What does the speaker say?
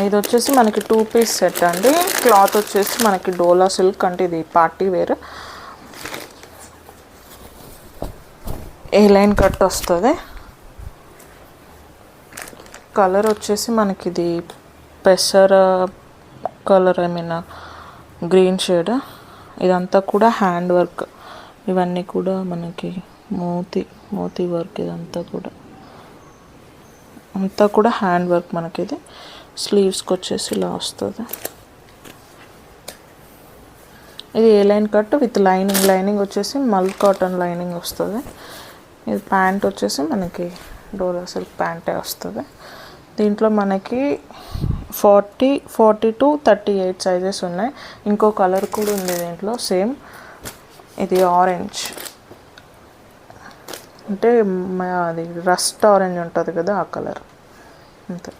ఇది వచ్చేసి మనకి 2 పీస్ సెట్ అండి. క్లాత్ వచ్చేసి మనకి డోలా సిల్క్ అంటే ఇది పార్టీ వేర్. ఏ లైన్ కట్ వస్తుంది. కలర్ వచ్చేసి మనకి ఇది పెసర colour, I mean green shade. ఇదంతా కూడా హ్యాండ్ వర్క్. ఇవన్నీ కూడా మనకి మోతీ వర్క్. ఇదంతా కూడా హ్యాండ్ వర్క్. మనకి ఇది స్లీవ్స్కి వచ్చేసి ఇలా వస్తుంది. ఇది ఏ లైన్ కట్ విత్ లైనింగ్ వచ్చేసి మల్ కాటన్ లైనింగ్ వస్తుంది. ఇది ప్యాంట్ వచ్చేసి మనకి డోలా సిల్క్ ప్యాంటే వస్తుంది. దీంట్లో మనకి 40 to 38 సైజెస్ ఉన్నాయి. ఇంకో కలర్ కూడా ఉంది దీంట్లో సేమ్. ఇది ఆరెంజ్ అంటే అది రస్ట్ ఆరెంజ్ ఉంటుంది కదా, ఆ కలర్ అంతే.